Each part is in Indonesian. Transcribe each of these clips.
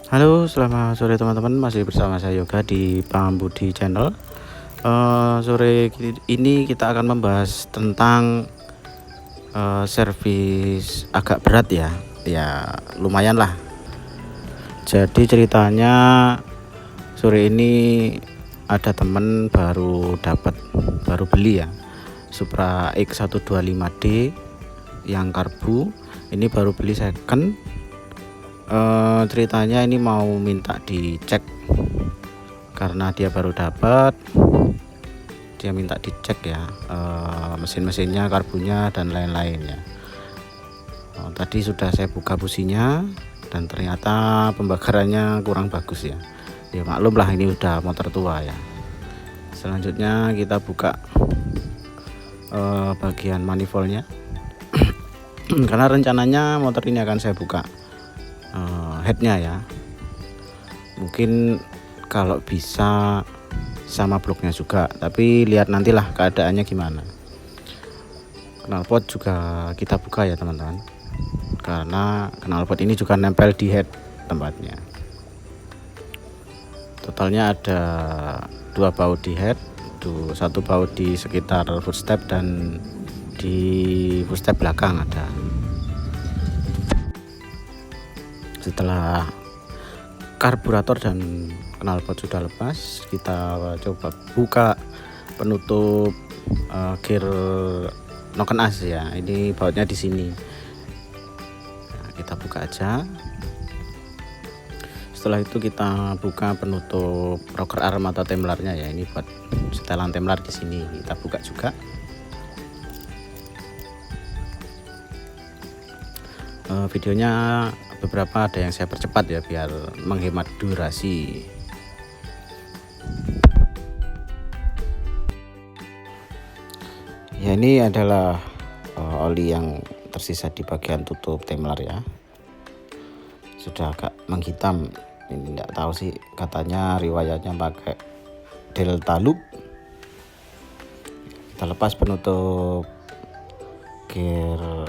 Halo, selamat sore teman-teman. Masih bersama saya Yoga di Pambudi Channel. Sore ini kita akan membahas tentang servis agak berat ya. Ya, lumayan lah. Jadi ceritanya sore ini ada temen baru beli ya, Supra X125D yang karbu. Ini baru beli second. Ceritanya ini mau minta dicek karena dia baru dapat, dia minta dicek ya, mesin-mesinnya, karbunya dan lain-lain ya. Tadi sudah saya buka businya dan ternyata pembakarannya kurang bagus ya. Ya maklum lah, ini udah motor tua ya. Selanjutnya kita buka bagian manifoldnya karena rencananya motor ini akan saya buka headnya ya, mungkin kalau bisa sama bloknya juga, tapi lihat nantilah keadaannya gimana. Knalpot juga kita buka ya teman-teman, karena knalpot ini juga nempel di head tempatnya. Totalnya ada 2 baut di head, 1 baut di sekitar footstep dan di footstep belakang ada. Setelah karburator dan knalpot sudah lepas, kita coba buka penutup gear noken as ya. Ini bautnya di sini. Nah, kita buka aja. Setelah itu kita buka penutup rocker arm atau templarnya ya. Ini buat setelan templar di sini. Kita buka juga. Videonya beberapa ada yang saya percepat ya biar menghemat durasi. Ya, ini adalah oli yang tersisa di bagian tutup templar ya. Sudah agak menghitam. Ini enggak tahu sih, katanya riwayatnya pakai delta loop. Kita lepas penutup gear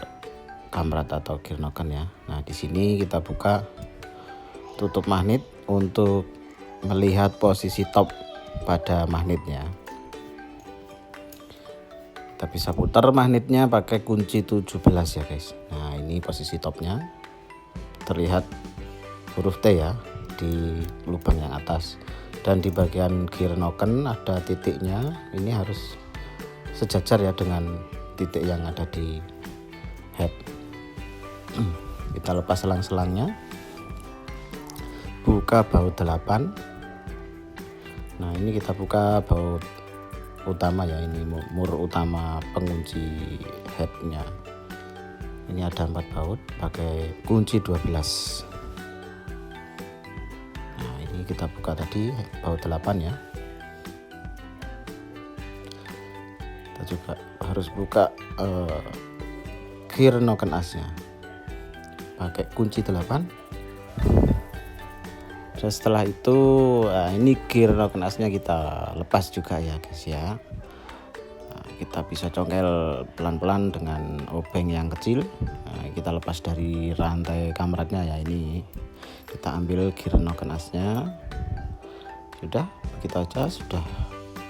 kamrat atau gear noken ya. Nah, di sini kita buka tutup magnet untuk melihat posisi top pada magnetnya. Kita bisa putar magnetnya pakai kunci 17 ya guys. Nah, ini posisi topnya. Terlihat huruf T ya di lubang yang atas, dan di bagian gear noken ada titiknya. Ini harus sejajar ya dengan titik yang ada di head. Kita lepas selang-selangnya, buka baut 8. Nah, ini kita buka baut utama ya, ini mur utama pengunci headnya. Ini ada 4 baut pakai kunci 12. Nah, ini kita buka tadi baut 8 ya. Kita juga harus buka gear noken asnya pakai kunci 8. Dan setelah itu ini gear noken asnya kita lepas juga ya guys ya. Nah, kita bisa congkel pelan-pelan dengan obeng yang kecil. Nah, kita lepas dari rantai kamratnya ya. Ini kita ambil gear noken asnya. Sudah begitu aja, sudah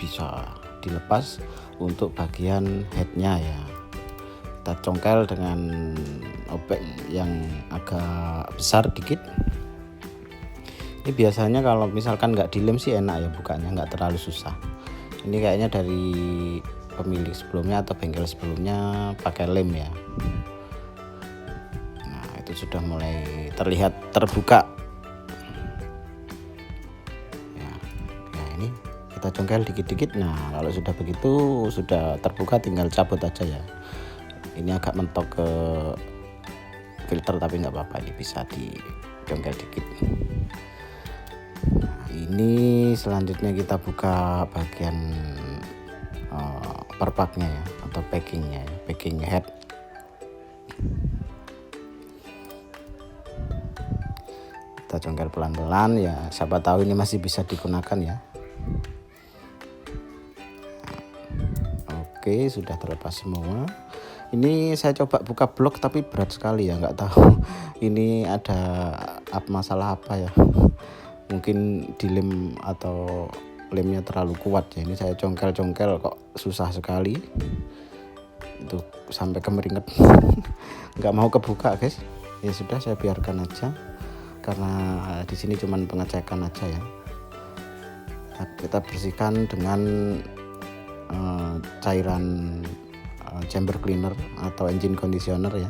bisa dilepas untuk bagian headnya ya. Kita congkel dengan obeng yang agak besar dikit. Ini biasanya kalau misalkan nggak dilem sih enak ya bukanya, nggak terlalu susah. Ini kayaknya dari pemilik sebelumnya atau bengkel sebelumnya pakai lem ya. Nah, itu sudah mulai terlihat terbuka ya. Nah, ini kita congkel dikit-dikit. Nah, kalau sudah begitu, sudah terbuka, tinggal cabut aja ya. Ini agak mentok ke filter tapi nggak apa-apa, ini bisa dicongkel dikit. Nah, ini selanjutnya kita buka bagian perpaknya ya, atau packingnya ya, packing head. Kita congkel pelan-pelan ya, siapa tahu ini masih bisa digunakan ya. Nah, oke, sudah terlepas semua. Ini saya coba buka blok tapi berat sekali ya, nggak tahu ini ada masalah apa ya. Mungkin di lem atau lemnya terlalu kuat ya. Ini saya congkel-congkel kok susah sekali. Itu sampai kemeringet. Nggak mau kebuka guys. Ya sudah, saya biarkan aja. Karena di sini cuman pengecekan aja ya. Kita bersihkan dengan cairan chamber cleaner atau engine conditioner ya.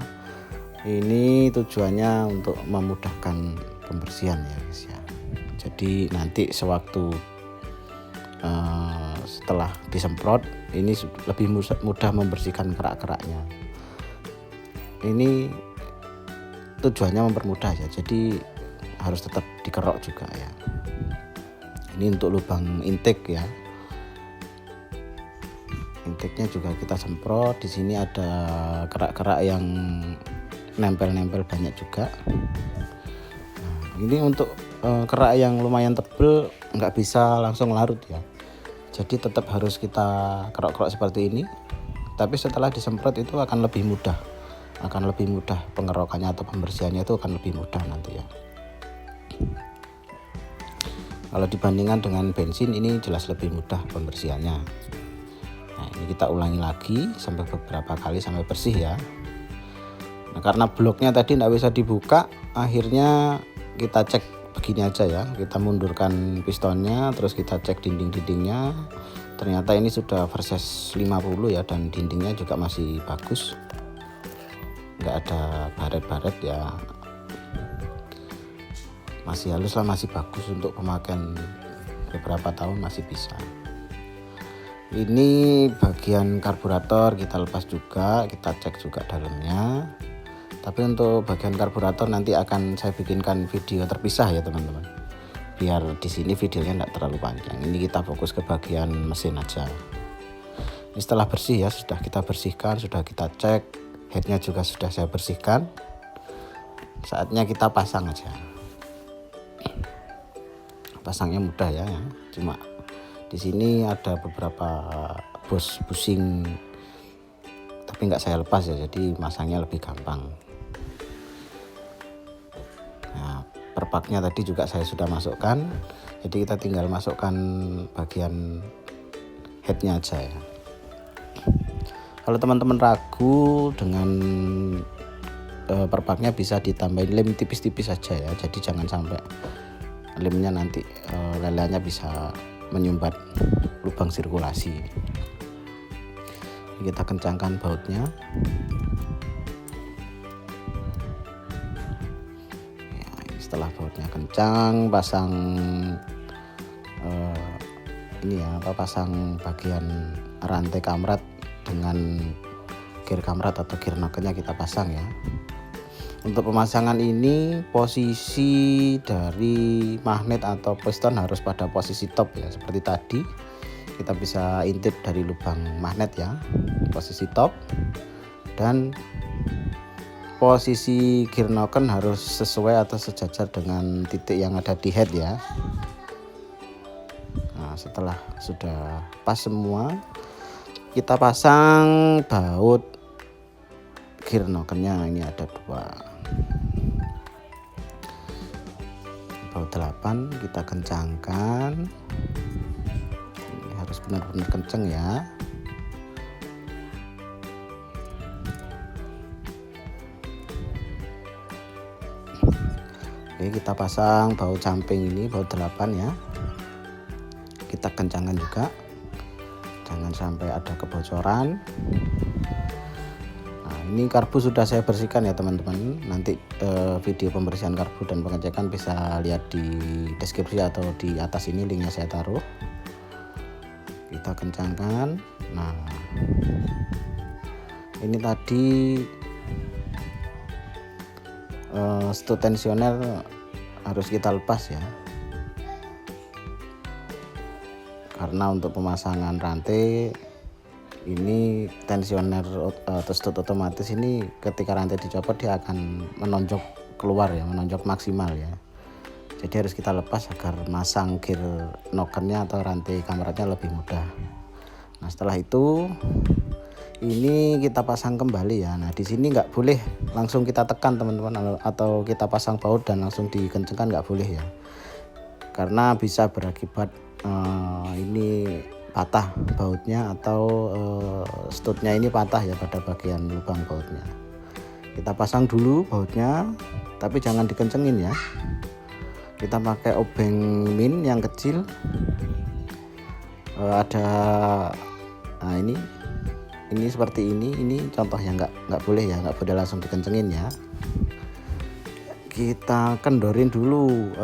Ini tujuannya untuk memudahkan pembersihan ya guys ya. Jadi nanti sewaktu setelah disemprot ini lebih mudah membersihkan kerak-keraknya. Ini tujuannya mempermudah ya. Jadi harus tetap dikerok juga ya. Ini untuk lubang intake ya. Intake-nya juga kita semprot. Di sini ada kerak-kerak yang nempel-nempel banyak juga. Nah, ini untuk kerak yang lumayan tebel nggak bisa langsung larut ya. Jadi tetap harus kita kerok-kerok seperti ini. Tapi setelah disemprot itu akan lebih mudah. Pengerokannya atau pembersihannya itu akan lebih mudah nanti ya. Kalau dibandingkan dengan bensin ini jelas lebih mudah pembersihannya. Nah, ini kita ulangi lagi sampai beberapa kali sampai bersih ya. Nah, karena bloknya tadi tidak bisa dibuka, akhirnya kita cek begini aja ya. Kita mundurkan pistonnya, terus kita cek dinding-dindingnya. Ternyata ini sudah versus 50 ya, dan dindingnya juga masih bagus. Nggak ada baret-baret ya. Masih halus lah, masih bagus untuk pemakaian beberapa tahun masih bisa. Ini bagian karburator kita lepas juga, kita cek juga dalamnya. Tapi untuk bagian karburator nanti akan saya bikinkan video terpisah ya teman-teman. Biar di sini videonya tidak terlalu panjang. Ini kita fokus ke bagian mesin aja. Ini setelah bersih ya, sudah kita bersihkan, sudah kita cek, headnya juga sudah saya bersihkan. Saatnya kita pasang aja. Pasangnya mudah ya. Cuma di sini ada beberapa bushing, tapi nggak saya lepas ya, jadi masangnya lebih gampang. Nah, perpaknya tadi juga saya sudah masukkan, jadi kita tinggal masukkan bagian headnya aja ya. Kalau teman-teman ragu dengan perpaknya, bisa ditambahin lem tipis-tipis saja ya, jadi jangan sampai lemnya nanti lelenya bisa menyumbat lubang sirkulasi. Kita kencangkan bautnya ya. Setelah bautnya kencang, pasang pasang bagian rantai kamrat dengan gear kamrat atau gear knocknya kita pasang ya. Untuk pemasangan ini posisi dari magnet atau piston harus pada posisi top ya, seperti tadi. Kita bisa intip dari lubang magnet ya, posisi top, dan posisi gear knocken harus sesuai atau sejajar dengan titik yang ada di head ya. Nah, setelah sudah pas semua, kita pasang baut gear knockennya. Ini ada 2 baut 8, kita kencangkan. Ini harus benar-benar kenceng ya. Oke, kita pasang baut samping ini, baut 8 ya. Kita kencangkan juga, jangan sampai ada kebocoran. Ini karbu sudah saya bersihkan ya teman-teman. Nanti video pembersihan karbu dan pengecekan bisa lihat di deskripsi atau di atas ini, linknya saya taruh. Kita kencangkan. Nah, ini tadi stud tensioner harus kita lepas ya, karena untuk pemasangan rantai ini tensioner atau stud otomatis ini ketika rantai dicopot dia akan menonjok keluar ya, menonjok maksimal ya. Jadi harus kita lepas agar masang gear knockernya atau rantai kamratnya lebih mudah. Nah, setelah itu ini kita pasang kembali ya. Nah di sini nggak boleh langsung kita tekan teman-teman, atau kita pasang baut dan langsung dikencengkan, nggak boleh ya, karena bisa berakibat ini patah bautnya, atau stutnya ini patah ya pada bagian lubang bautnya. Kita pasang dulu bautnya, tapi jangan dikencengin ya. Kita pakai obeng min yang kecil, ada nah ini seperti ini contohnya, nggak boleh ya, nggak boleh langsung dikencengin ya. Kita kendorin dulu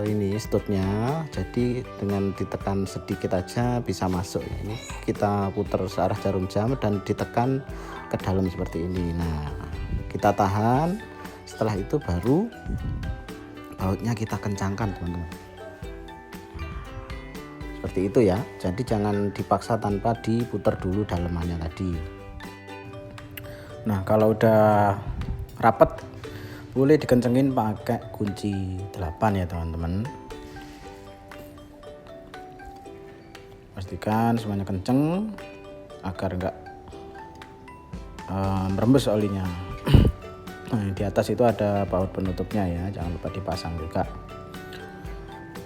ini stutnya, jadi dengan ditekan sedikit aja bisa masuk. Ini kita putar searah jarum jam dan ditekan ke dalam seperti ini. Nah kita tahan, setelah itu baru bautnya kita kencangkan teman-teman, seperti itu ya. Jadi jangan dipaksa tanpa diputar dulu dalemannya tadi. Nah kalau udah rapet boleh dikencengin pakai kunci 8 ya teman-teman. Pastikan semuanya kenceng agar enggak merembes olinya. Nah, di atas itu ada baut penutupnya ya, jangan lupa dipasang juga.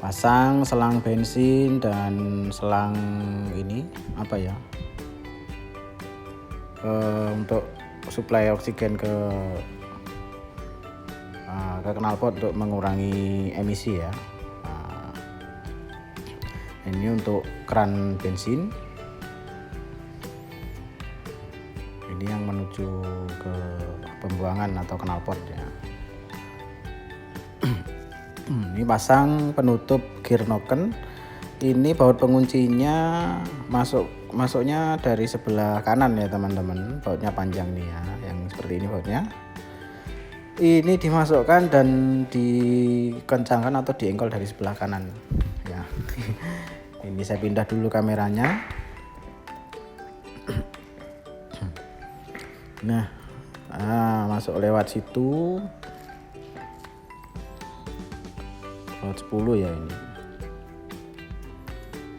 Pasang selang bensin dan selang ini apa ya, untuk suplai oksigen ke knalpot untuk mengurangi emisi ya. Nah, ini untuk keran bensin, ini yang menuju ke pembuangan atau knalpot ya. Ini pasang penutup gear noken. Ini baut penguncinya masuknya dari sebelah kanan ya teman-teman. Bautnya panjang nih ya, yang seperti ini bautnya. Ini dimasukkan dan dikencangkan atau diengkol dari sebelah kanan ya. Ini saya pindah dulu kameranya. Nah, masuk lewat situ, baut 10 ya ini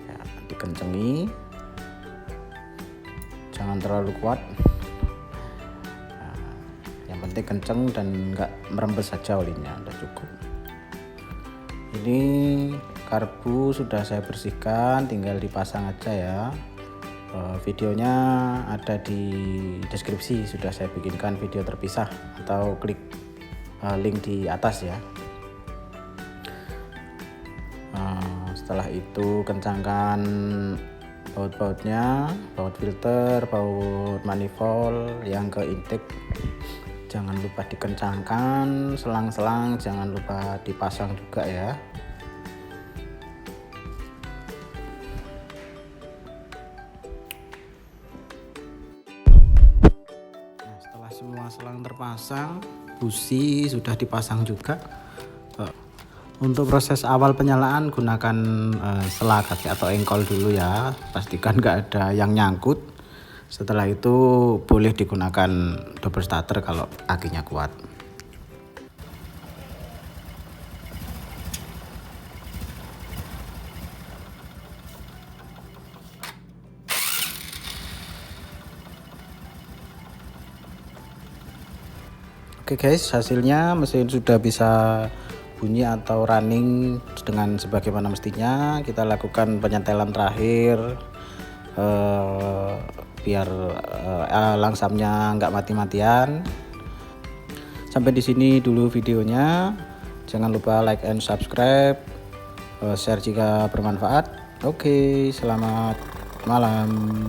ya, dikencengi, jangan terlalu kuat. Yang penting kenceng dan nggak merembes saja olinya, udah cukup. Ini karbu sudah saya bersihkan, tinggal dipasang aja ya. Videonya ada di deskripsi, sudah saya bikinkan video terpisah, atau klik link di atas ya. Setelah itu kencangkan baut-bautnya, baut filter, baut manifold yang ke intake. Jangan lupa dikencangkan, selang-selang jangan lupa dipasang juga ya. Nah, setelah semua selang terpasang, busi sudah dipasang juga. Untuk proses awal penyalaan gunakan sela kaki atau engkol dulu ya, pastikan nggak ada yang nyangkut. Setelah itu boleh digunakan double starter kalau akinya kuat. Oke guys, hasilnya mesin sudah bisa bunyi atau running dengan sebagaimana mestinya. Kita lakukan penyetelan terakhir biar langsamnya nggak mati-matian. Sampai di sini dulu videonya. Jangan lupa like and subscribe, share jika bermanfaat. Oke, selamat malam.